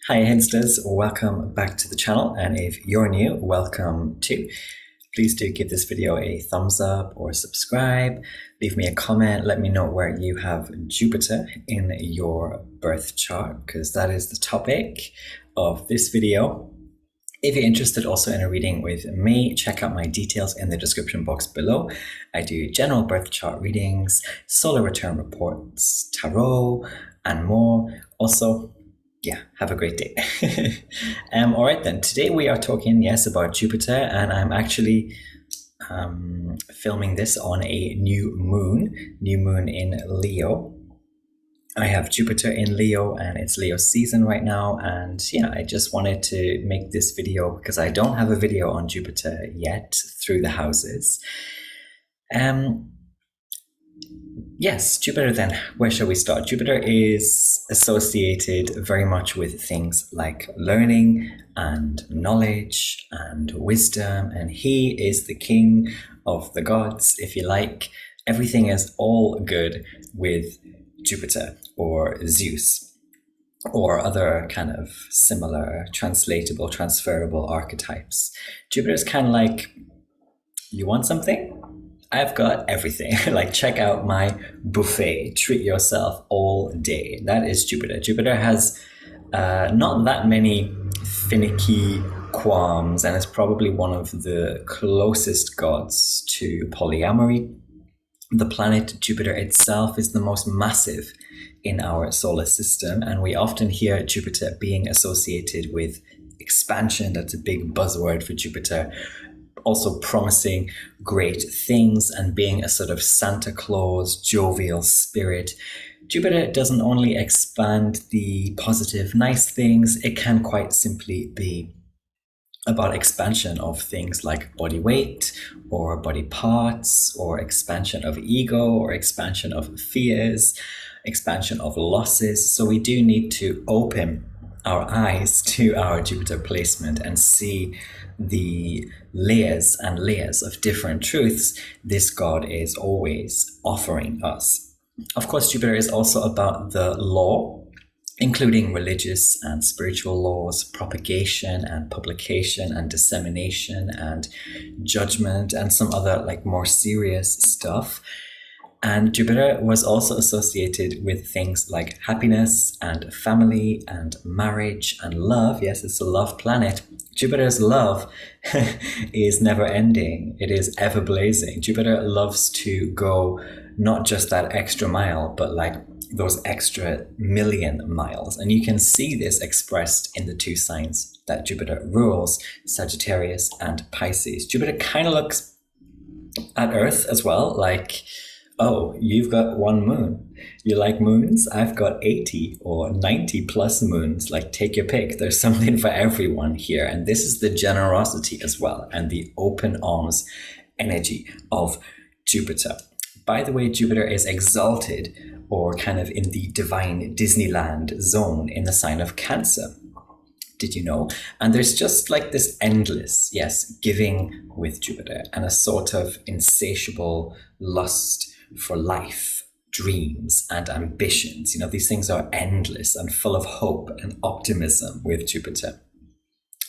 Hi Hinsters, welcome back to the channel, and if you're new, welcome too. Please do give this video a thumbs up or subscribe, leave me a comment, let me know where you have Jupiter in your birth chart, because that is the topic of this video. If you're interested also in a reading with me, check out my details in the description box below. I do general birth chart readings, solar return reports, tarot, and more. Also, yeah, have a great day. All right then, today we are talking, yes, about Jupiter, and I'm actually filming this on a new moon in Leo. I have Jupiter in Leo and it's Leo season right now, and yeah, I just wanted to make this video because I don't have a video on Jupiter yet through the houses. Yes, Jupiter then, where shall we start? Jupiter is associated very much with things like learning and knowledge and wisdom, and he is the king of the gods, if you like. Everything is all good with Jupiter or Zeus or other kind of similar translatable, transferable archetypes. Jupiter is kind of like, you want something? I've got everything. Like, check out my buffet, treat yourself all day. That is Jupiter. Jupiter has not that many finicky qualms, and it's probably one of the closest gods to polyamory. The planet Jupiter itself is the most massive in our solar system, and we often hear Jupiter being associated with expansion. That's a big buzzword for Jupiter. Also promising great things and being a sort of Santa Claus, jovial spirit. Jupiter doesn't only expand the positive, nice things, it can quite simply be about expansion of things like body weight or body parts, or expansion of ego, or expansion of fears, expansion of losses. So we do need to open our eyes to our Jupiter placement and see the layers and layers of different truths this god is always offering us. Of course, Jupiter is also about the law, including religious and spiritual laws, propagation and publication and dissemination and judgment and some other like more serious stuff. And Jupiter was also associated with things like happiness and family and marriage and love. Yes, it's a love planet. Jupiter's love is never ending. It is ever blazing. Jupiter loves to go not just that extra mile, but like those extra million miles. And you can see this expressed in the two signs that Jupiter rules, Sagittarius and Pisces. Jupiter kind of looks at Earth as well, like, oh, you've got one moon. You like moons? I've got 80 or 90 plus moons. Like, take your pick. There's something for everyone here. And this is the generosity as well, and the open arms energy of Jupiter. By the way, Jupiter is exalted, or kind of in the divine Disneyland zone, in the sign of Cancer. Did you know? And there's just like this endless, yes, giving with Jupiter, and a sort of insatiable lust for life, dreams, and ambitions. You know, these things are endless and full of hope and optimism with Jupiter.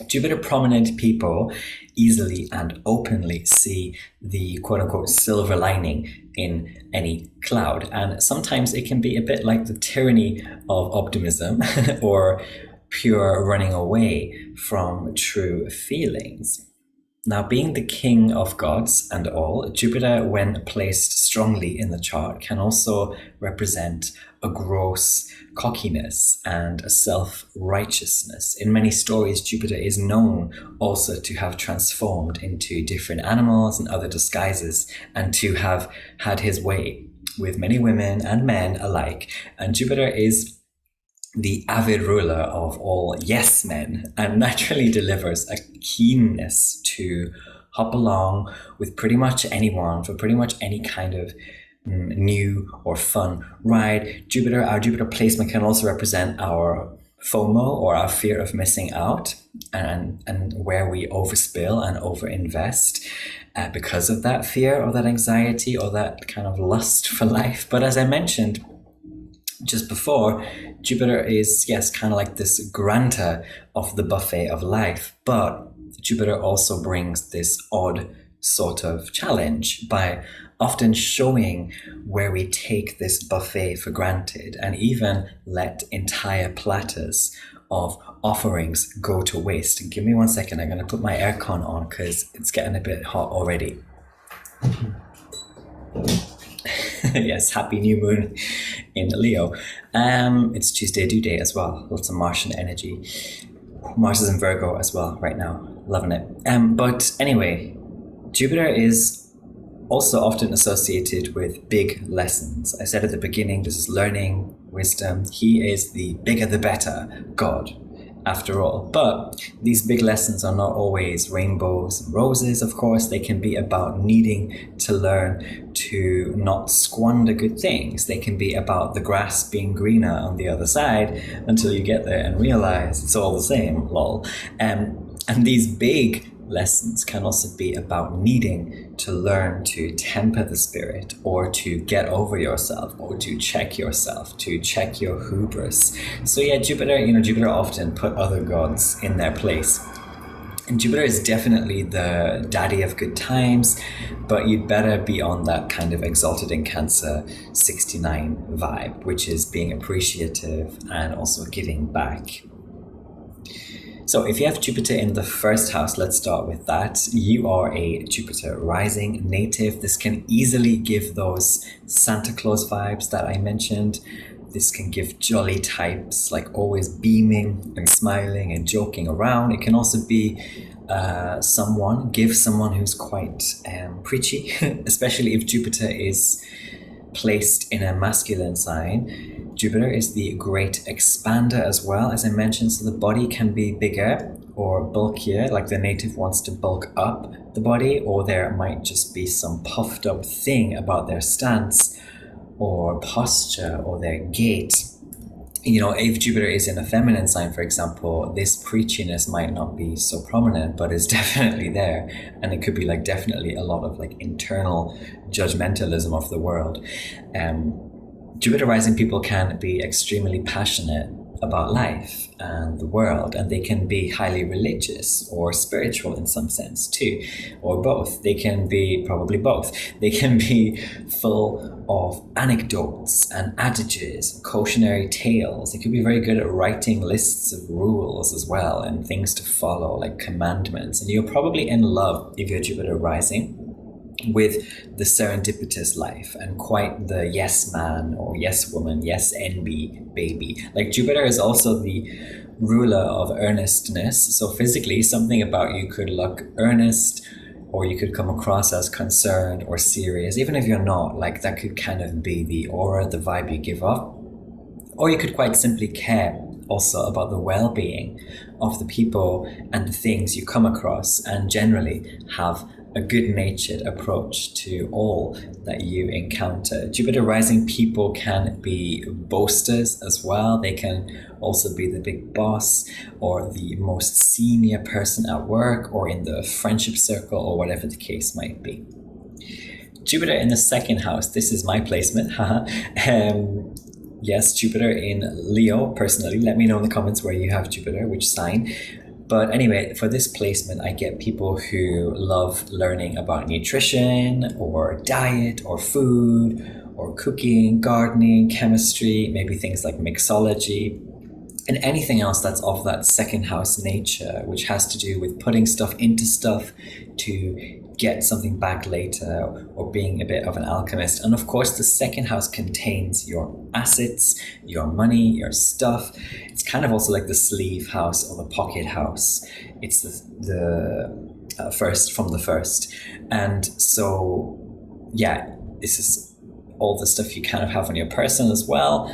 Jupiter prominent people easily and openly see the quote-unquote silver lining in any cloud. And sometimes it can be a bit like the tyranny of optimism or pure running away from true feelings. Now, being the king of gods and all, Jupiter, when placed strongly in the chart, can also represent a gross cockiness and a self-righteousness. In many stories, Jupiter is known also to have transformed into different animals and other disguises, and to have had his way with many women and men alike. And Jupiter is the avid ruler of all yes men, and naturally delivers a keenness to hop along with pretty much anyone for pretty much any kind of new or fun ride. Our Jupiter placement can also represent our FOMO, or our fear of missing out, and where we overspill and overinvest because of that fear or that anxiety or that kind of lust for life. But as I mentioned, just before, Jupiter is, yes, kind of like this grantor of the buffet of life. But Jupiter also brings this odd sort of challenge by often showing where we take this buffet for granted and even let entire platters of offerings go to waste. Give me 1 second. I'm going to put my aircon on because it's getting a bit hot already. Yes, happy new moon in Leo. It's Tuesday due date as well. Lots of Martian energy. Mars is in Virgo as well right now. Loving it. But anyway, Jupiter is also often associated with big lessons. I said at the beginning, this is learning, wisdom. He is the bigger the better God, after all. But these big lessons are not always rainbows and roses, of course. They can be about needing to learn to not squander good things. They can be about the grass being greener on the other side until you get there and realize it's all the same, lol. And these big lessons can also be about needing to learn to temper the spirit, or to get over yourself, or to check yourself, to check your hubris. So yeah, Jupiter often put other gods in their place. And Jupiter is definitely the daddy of good times, but you'd better be on that kind of exalted in Cancer 69 vibe, which is being appreciative and also giving back. So if you have Jupiter in the first house, let's start with that. You are a Jupiter rising native. This can easily give those Santa Claus vibes that I mentioned. This can give jolly types, like always beaming and smiling and joking around. It can also be someone who's quite preachy, especially if Jupiter is placed in a masculine sign. Jupiter is the great expander as well, as I mentioned, so the body can be bigger or bulkier, like the native wants to bulk up the body, or there might just be some puffed up thing about their stance or posture or their gait. If Jupiter is in a feminine sign, for example, this preachiness might not be so prominent, but is definitely there. And it could be definitely a lot of internal judgmentalism of the world. Jupiter rising people can be extremely passionate about life and the world, and they can be highly religious or spiritual in some sense too, or both. They can be probably both. They can be full of anecdotes and adages, cautionary tales. They could be very good at writing lists of rules as well and things to follow, like commandments. And you're probably in love, if you're Jupiter rising, with the serendipitous life and quite the yes man or yes woman, yes NB baby. Jupiter is also the ruler of earnestness. So physically, something about you could look earnest, or you could come across as concerned or serious, even if you're not. That could kind of be the aura, the vibe you give off. Or you could quite simply care also about the well-being of the people and the things you come across, and generally have a good-natured approach to all that you encounter. Jupiter rising people can be boasters as well. They can also be the big boss or the most senior person at work or in the friendship circle, or whatever the case might be. Jupiter in the second house, this is my placement. Yes, Jupiter in Leo, personally. Let me know in the comments where you have Jupiter, which sign. But anyway, for this placement, I get people who love learning about nutrition or diet or food or cooking, gardening, chemistry, maybe things like mixology, and anything else that's of that second house nature, which has to do with putting stuff into stuff to get something back later, or being a bit of an alchemist. And of course, the second house contains your assets, your money, your stuff. It's kind of also like the sleeve house or the pocket house. It's the first from the first. And so, yeah, this is all the stuff you kind of have on your person as well.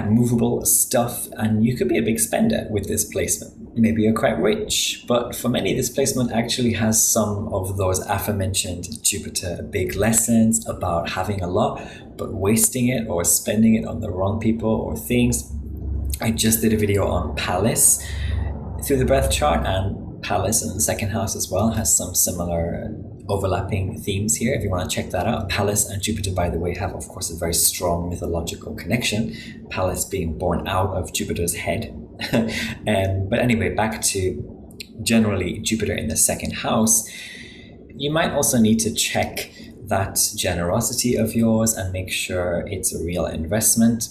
Movable stuff, and you could be a big spender with this placement. Maybe you're quite rich, but for many, this placement actually has some of those aforementioned Jupiter big lessons about having a lot, but wasting it or spending it on the wrong people or things. I just did a video on Palace through the birth chart, and Palace in the second house as well has some similar overlapping themes here if you want to check that out. Pallas and Jupiter, by the way, have, of course, a very strong mythological connection. Pallas being born out of Jupiter's head. But anyway, back to generally Jupiter in the second house. You might also need to check that generosity of yours and make sure it's a real investment.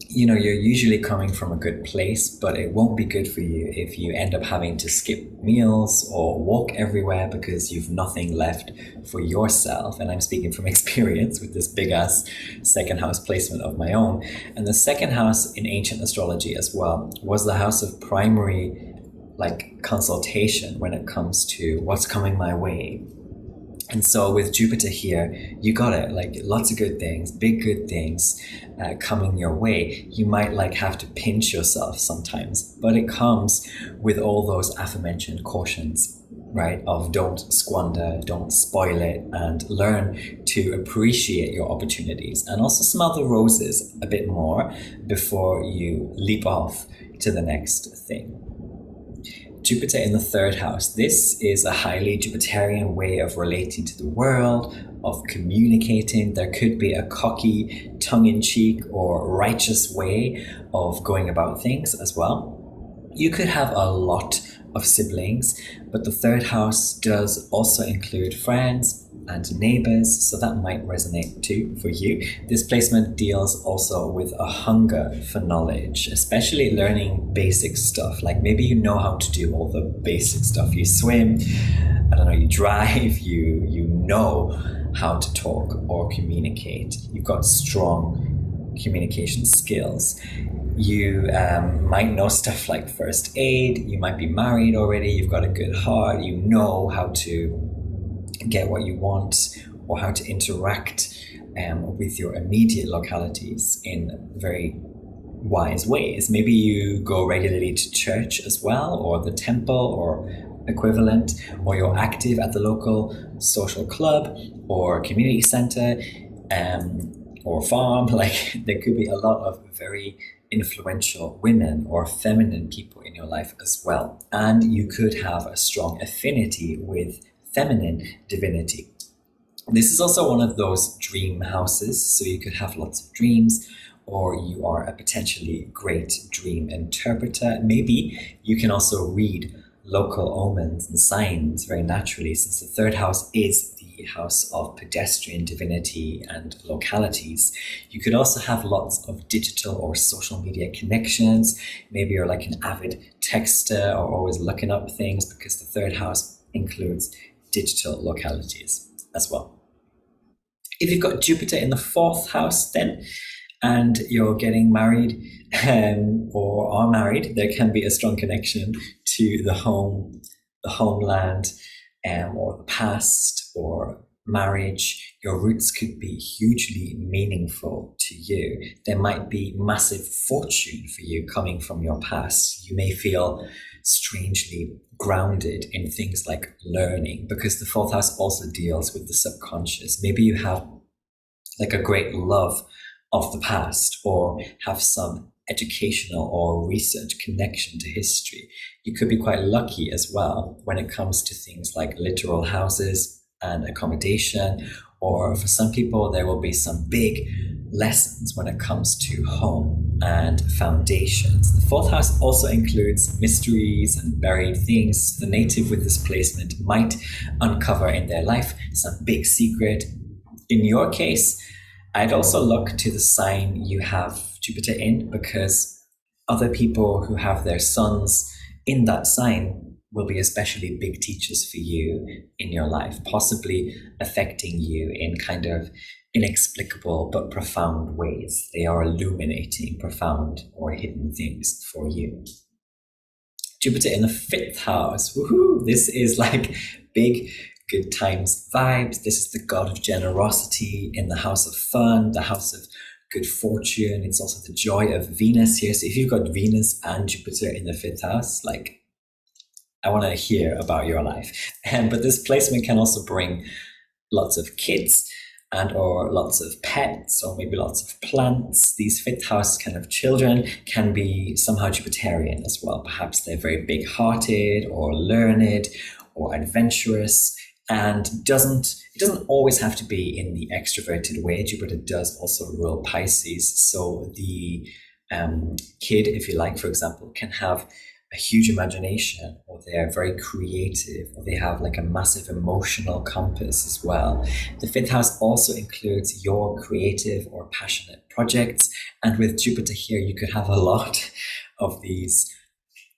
You know, you're usually coming from a good place, but it won't be good for you if you end up having to skip meals or walk everywhere because you've nothing left for yourself. And I'm speaking from experience with this big ass second house placement of my own. And the second house in ancient astrology as well was the house of primary consultation when it comes to what's coming my way. And so with Jupiter here, you got it, lots of good things, big good things coming your way. You might have to pinch yourself sometimes, but it comes with all those aforementioned cautions, right? Of don't squander, don't spoil it, and learn to appreciate your opportunities and also smell the roses a bit more before you leap off to the next thing. Jupiter in the third house. This is a highly Jupiterian way of relating to the world, of communicating. There could be a cocky, tongue-in-cheek, or righteous way of going about things as well. You could have a lot of siblings, but the third house does also include friends and neighbors, so that might resonate too for you. This placement deals also with a hunger for knowledge, especially learning basic stuff. Maybe you know how to do all the basic stuff. You swim, I don't know, you drive, you know how to talk or communicate. You've got strong communication skills. You might know stuff like first aid. You might be married already. You've got a good heart. You know how to get what you want or how to interact with your immediate localities in very wise ways. Maybe you go regularly to church as well, or the temple or equivalent, or you're active at the local social club or community center or farm. There could be a lot of very influential women or feminine people in your life as well. And you could have a strong affinity with feminine divinity. This is also one of those dream houses, so you could have lots of dreams, or you are a potentially great dream interpreter. Maybe you can also read local omens and signs very naturally, since the third house is the house of pedestrian divinity and localities. You could also have lots of digital or social media connections. Maybe you're an avid texter or always looking up things, because the third house includes digital localities as well. If you've got Jupiter in the fourth house then, and you're getting married or are married, there can be a strong connection to the home, the homeland, or the past, or marriage. Your roots could be hugely meaningful to you. There might be massive fortune for you coming from your past. You may feel strangely grounded in things like learning, because the fourth house also deals with the subconscious. Maybe you have a great love of the past, or have some educational or research connection to history. You could be quite lucky as well when it comes to things like literal houses and accommodation, or for some people there will be some big lessons when it comes to home and foundations. The fourth house also includes mysteries and buried things. The native with this placement might uncover in their life some big secret. In your case, I'd also look to the sign you have Jupiter in, because other people who have their suns in that sign will be especially big teachers for you in your life, possibly affecting you in kind of inexplicable but profound ways. They are illuminating profound or hidden things for you. Jupiter in the fifth house. Woohoo! This is big good times vibes. This is the god of generosity in the house of fun, the house of good fortune. It's also the joy of Venus here. So if you've got Venus and Jupiter in the fifth house, I want to hear about your life. But this placement can also bring lots of kids and or lots of pets, or maybe lots of plants. These fifth house kind of children can be somehow Jupiterian as well. Perhaps they're very big-hearted or learned or adventurous And it doesn't always have to be in the extroverted way. Jupiter does also rule Pisces, so the kid, if you like, for example, can have a huge imagination, or they're very creative, or they have like a massive emotional compass as well. The fifth house also includes your creative or passionate projects, and with Jupiter here, you could have a lot of these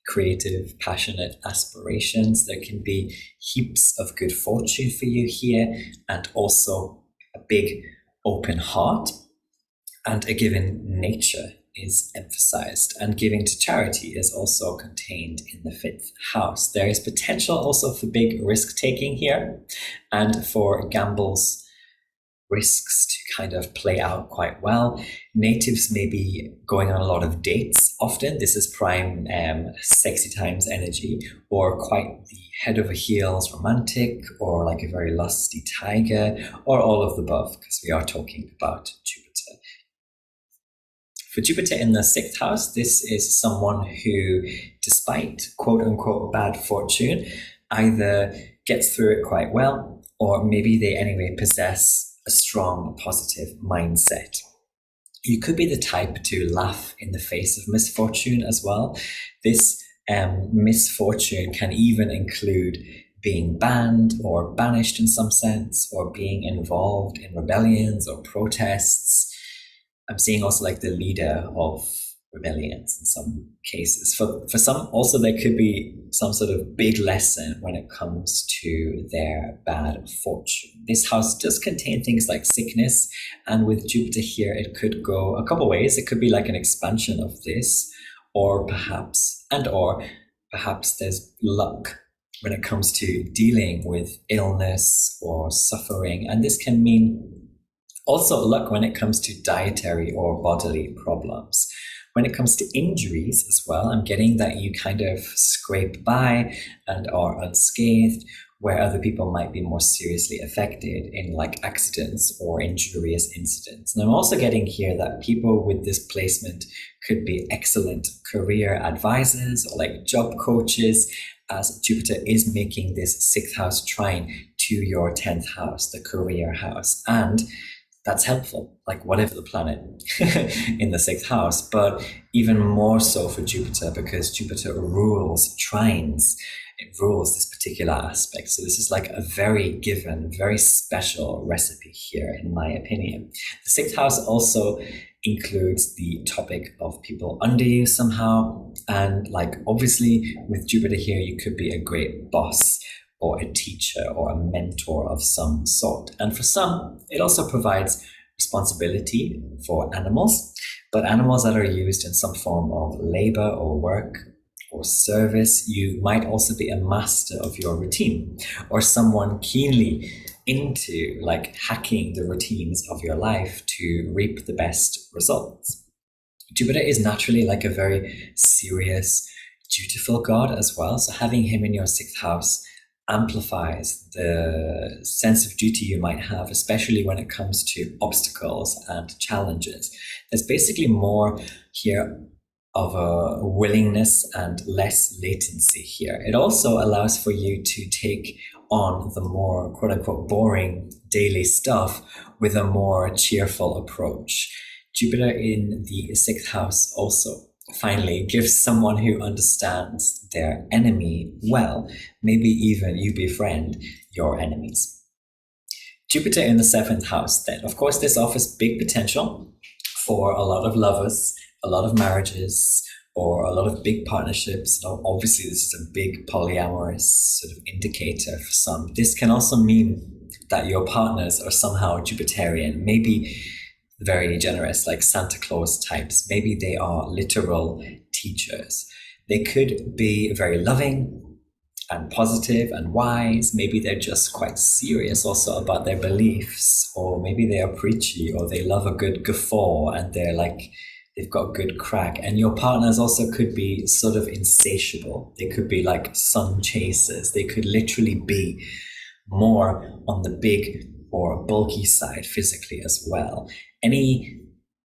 creative, passionate aspirations. There can be heaps of good fortune for you here, and also a big open heart, and a given nature is emphasized, and giving to charity is also contained in the fifth house. There is potential also for big risk taking here, and for gambles, risks to kind of play out quite well. Natives may be going on a lot of dates often. This is prime sexy times energy, or quite the head over heels romantic, or like a very lusty tiger, or all of the above, because we are talking about Jupiter. For Jupiter in the sixth house, this is someone who, despite quote unquote bad fortune, either gets through it quite well, or maybe they anyway possess a strong positive mindset. You could be the type to laugh in the face of misfortune as well. This misfortune can even include being banned or banished in some sense, or being involved in rebellions or protests. I'm seeing also like the leader of rebellions in some cases. For some, also there could be some sort of big lesson when it comes to their bad fortune. This house does contain things like sickness, and with Jupiter here, it could go a couple ways. It could be like an expansion of this, or perhaps there's luck when it comes to dealing with illness or suffering, and this can mean also luck when it comes to dietary or bodily problems. When it comes to injuries as well, I'm getting that you kind of scrape by and are unscathed, where other people might be more seriously affected in like accidents or injurious incidents. And I'm also getting here that people with this placement could be excellent career advisors or like job coaches, as Jupiter is making this sixth house trine to your 10th house, the career house. And that's helpful, like whatever the planet in the sixth house, but even more so for Jupiter, because Jupiter rules trines. It rules this particular aspect. So this is like a very given, very special recipe here, in my opinion. The sixth house also includes the topic of people under you somehow. And like, obviously with Jupiter here, you could be a great boss, or a teacher, or a mentor of some sort. And for some, it also provides responsibility for animals, but animals that are used in some form of labor or work or service. You might also be a master of your routine, or someone keenly into like hacking the routines of your life to reap the best results. Jupiter is naturally like a very serious, dutiful god as well. So having him in your sixth house amplifies the sense of duty you might have, especially when it comes to obstacles and challenges. There's basically more here of a willingness and less latency here. It also allows for you to take on the more quote unquote boring daily stuff with a more cheerful approach. Jupiter in the sixth house also finally gives someone who understands their enemy well. Maybe even you befriend your enemies. Jupiter in the seventh house, then, of course, this offers big potential for a lot of lovers, a lot of marriages, or a lot of big partnerships. Obviously, this is a big polyamorous sort of indicator for some. This can also mean that your partners are somehow Jupiterian, maybe very generous, like Santa Claus types. Maybe they are literal teachers. They could be very loving and positive and wise. Maybe they're just quite serious also about their beliefs, or maybe they are preachy, or they love a good guffaw and they're like, they've got good crack. And your partners also could be sort of insatiable. They could be like sun chasers. They could literally be more on the big or bulky side physically as well. Any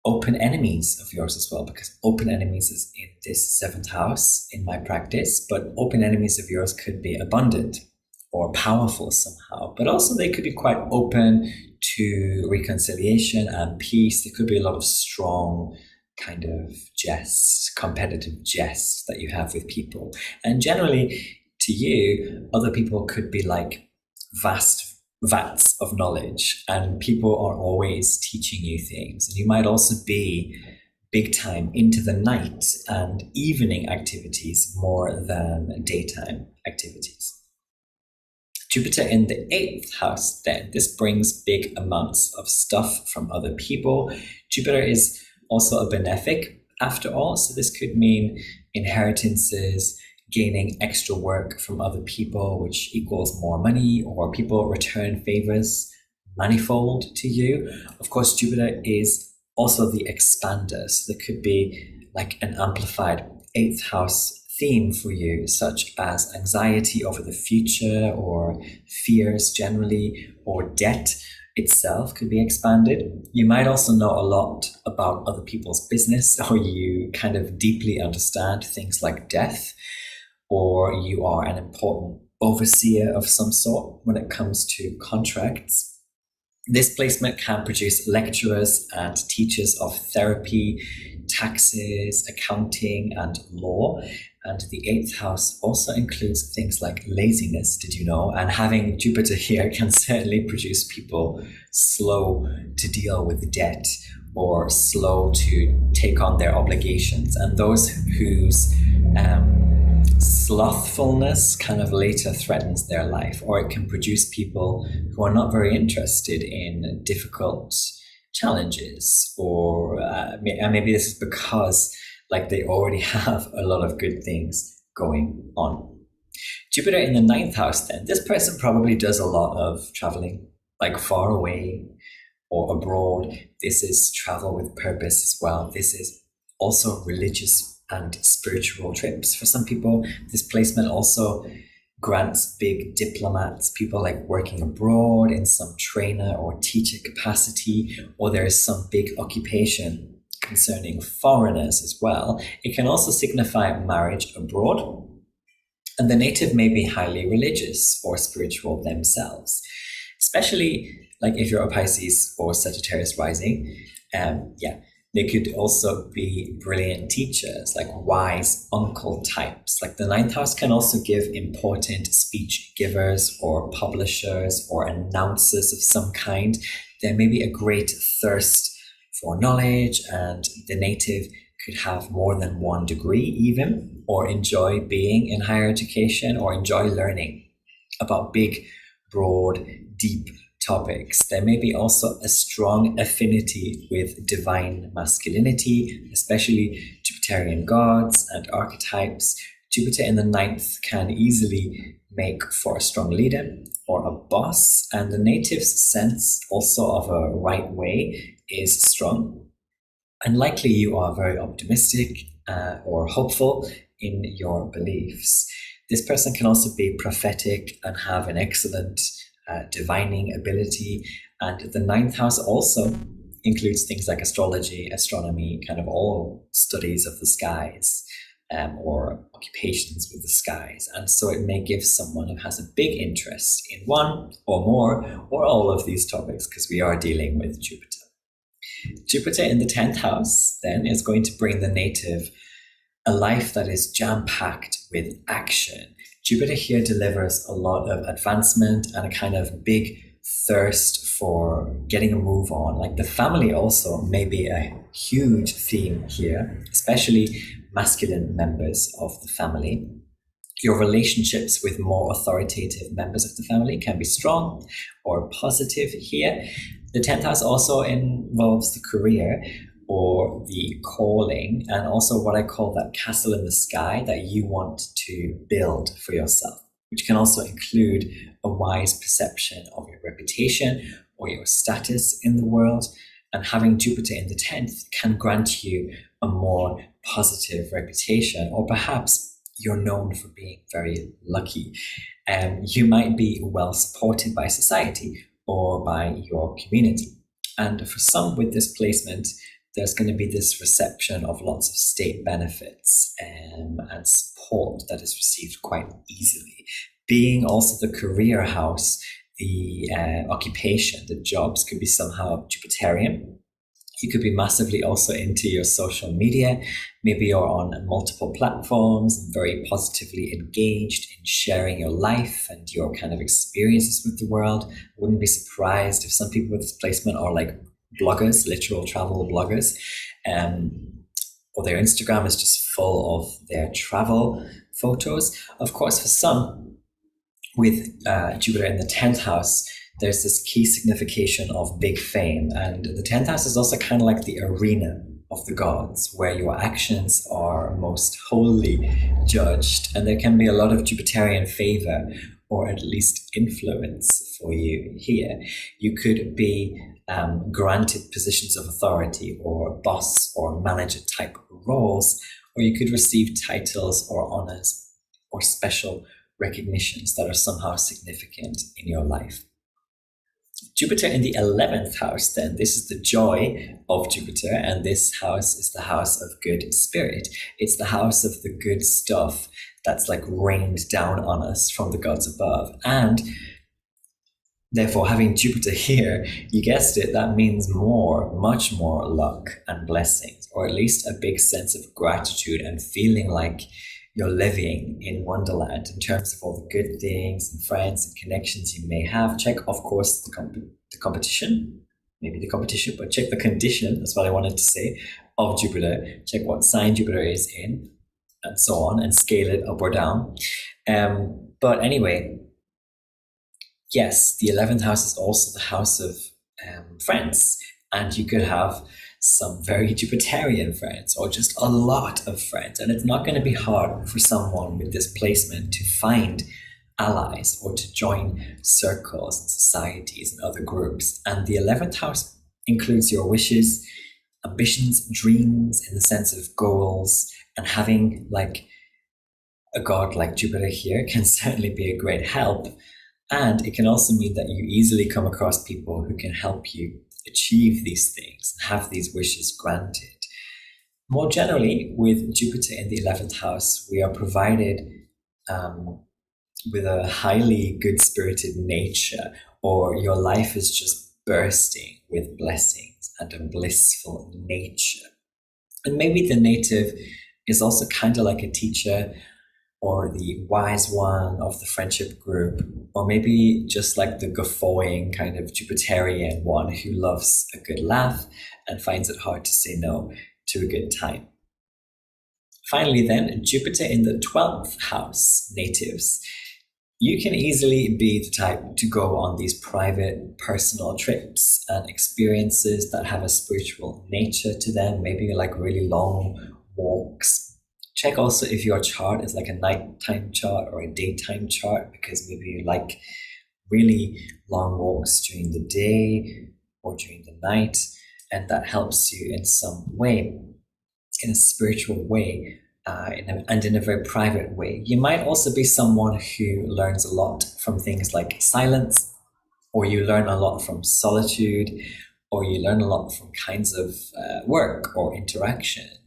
open enemies of yours as well, because open enemies is in this seventh house in my practice, but open enemies of yours could be abundant, or powerful somehow, but also they could be quite open to reconciliation and peace. There could be a lot of strong kind of jests, competitive jests that you have with people. And generally, to you, other people could be like vast vats of knowledge, and people are always teaching you things. And you might also be big time into the night and evening activities more than daytime activities. Jupiter in the eighth house, then, this brings big amounts of stuff from other people. Jupiter is also a benefic, after all, so this could mean inheritances, gaining extra work from other people, which equals more money, or people return favors manifold to you. Of course, Jupiter is also the expander, so there could be like an amplified eighth house theme for you, such as anxiety over the future or fears generally, or debt itself could be expanded. You might also know a lot about other people's business, or you kind of deeply understand things like death, or you are an important overseer of some sort when it comes to contracts. This placement can produce lecturers and teachers of therapy, taxes, accounting, and law. And the eighth house also includes things like laziness, did you know? And having Jupiter here can certainly produce people slow to deal with debt or slow to take on their obligations. And those whose slothfulness kind of later threatens their life, or it can produce people who are not very interested in difficult challenges, or and maybe this is because like they already have a lot of good things going on. Jupiter in the ninth house, then, this person probably does a lot of traveling, like far away or abroad. This is travel with purpose as well. This is also religious and spiritual trips. For some people, this placement also grants big diplomats, people like working abroad in some trainer or teacher capacity, or there is some big occupation concerning foreigners as well. It can also signify marriage abroad. And the native may be highly religious or spiritual themselves, especially like if you're a Pisces or Sagittarius rising. They could also be brilliant teachers, like wise uncle types. Like the ninth house can also give important speech givers or publishers or announcers of some kind. There may be a great thirst for knowledge, and the native could have more than one degree even, or enjoy being in higher education, or enjoy learning about big, broad, deep topics. There may be also a strong affinity with divine masculinity, especially Jupiterian gods and archetypes. Jupiter in the ninth can easily make for a strong leader or a boss, and the native's sense also of a right way is strong. And likely you are very optimistic or hopeful in your beliefs. This person can also be prophetic and have an excellent divining ability. And the ninth house also includes things like astrology, astronomy, kind of all studies of the skies, or occupations with the skies. And so it may give someone who has a big interest in one or more or all of these topics, because we are dealing with Jupiter. Jupiter in the 10th house then is going to bring the native a life that is jam-packed with action. Jupiter here delivers a lot of advancement and a kind of big thirst for getting a move on. Like the family also may be a huge theme here, especially masculine members of the family. Your relationships with more authoritative members of the family can be strong or positive here. The 10th house also involves the career or the calling, and also what I call that castle in the sky that you want to build for yourself, which can also include a wise perception of your reputation or your status in the world. And having Jupiter in the 10th can grant you a more positive reputation, or perhaps you're known for being very lucky. You might be well supported by society or by your community. And for some with this placement, there's going to be this reception of lots of state benefits and support that is received quite easily. Being also the career house, the occupation, the jobs could be somehow Jupiterian. You could be massively also into your social media. Maybe you're on multiple platforms, very positively engaged in sharing your life and your kind of experiences with the world. I wouldn't be surprised if some people with this placement are like bloggers, literal travel bloggers, um, or their Instagram is just full of their travel photos. Of course, for some, with Jupiter in the 10th house, there's this key signification of big fame. And the 10th house is also kind of like the arena of the gods, where your actions are most wholly judged. And there can be a lot of Jupiterian favor, or at least influence for you here. You could be granted positions of authority or boss or manager type roles, or you could receive titles or honors or special recognitions that are somehow significant in your life. Jupiter in the 11th house, then, this is the joy of Jupiter, and this house is the house of good spirit. It's the house of the good stuff that's like rained down on us from the gods above. And therefore, having Jupiter here, you guessed it, that means much more luck and blessings, or at least a big sense of gratitude and feeling like you're living in Wonderland in terms of all the good things and friends and connections you may have. Check, of course, the competition, maybe the competition, but check the condition, that's what I wanted to say, of Jupiter. Check what sign Jupiter is in, and so on, and scale it up or down. But anyway, yes, the 11th house is also the house of friends, and you could have some very Jupiterian friends or just a lot of friends. And it's not going to be hard for someone with this placement to find allies or to join circles and societies and other groups. And the 11th house includes your wishes, ambitions, dreams in the sense of goals, and having like a god like Jupiter here can certainly be a great help. And it can also mean that you easily come across people who can help you achieve these things, have these wishes granted. More generally, with Jupiter in the 11th house, we are provided with a highly good-spirited nature, or your life is just bursting with blessings and a blissful nature. And maybe the native is also kind of like a teacher or the wise one of the friendship group, or maybe just like the guffawing kind of Jupiterian one who loves a good laugh and finds it hard to say no to a good time. Finally, then, Jupiter in the 12th house, natives. You can easily be the type to go on these private personal trips and experiences that have a spiritual nature to them, maybe like really long walks. Check also if your chart is like a nighttime chart or a daytime chart, because maybe you like really long walks during the day or during the night, and that helps you in some way, in a spiritual way, and in a very private way. You might also be someone who learns a lot from things like silence, or you learn a lot from solitude, or you learn a lot from kinds of work or interactions,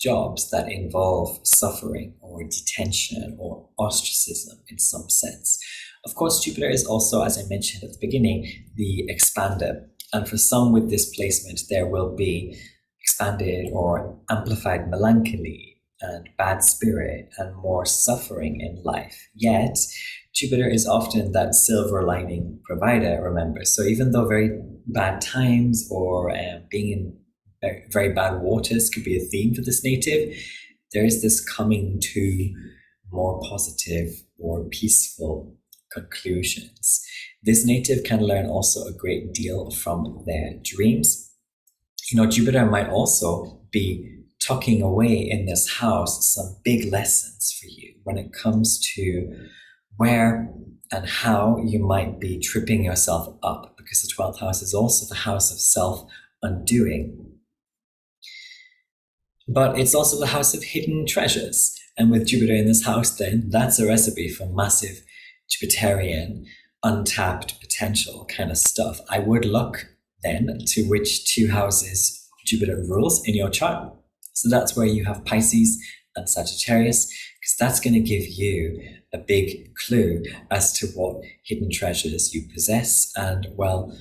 jobs that involve suffering or detention or ostracism in some sense. Of course, Jupiter is also, as I mentioned at the beginning, the expander. And for some with this placement, there will be expanded or amplified melancholy and bad spirit and more suffering in life. Yet, Jupiter is often that silver lining provider, remember. So even though very bad times or being in very bad waters could be a theme for this native, there is this coming to more positive or peaceful conclusions. This native can learn also a great deal from their dreams. Jupiter might also be tucking away in this house some big lessons for you when it comes to where and how you might be tripping yourself up, because the 12th house is also the house of self-undoing. But it's also the house of hidden treasures. And with Jupiter in this house, then, that's a recipe for massive Jupiterian, untapped potential kind of stuff. I would look then to which two houses Jupiter rules in your chart. So that's where you have Pisces and Sagittarius, because that's going to give you a big clue as to what hidden treasures you possess. And well,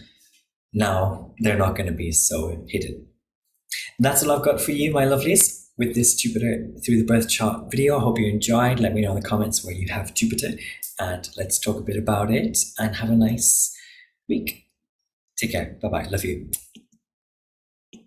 now they're not going to be so hidden. And that's all I've got for you, my lovelies, with this Jupiter through the birth chart video. I hope you enjoyed. Let me know in the comments where you have Jupiter, and let's talk a bit about it, and have a nice week. Take care. Bye-bye. Love you.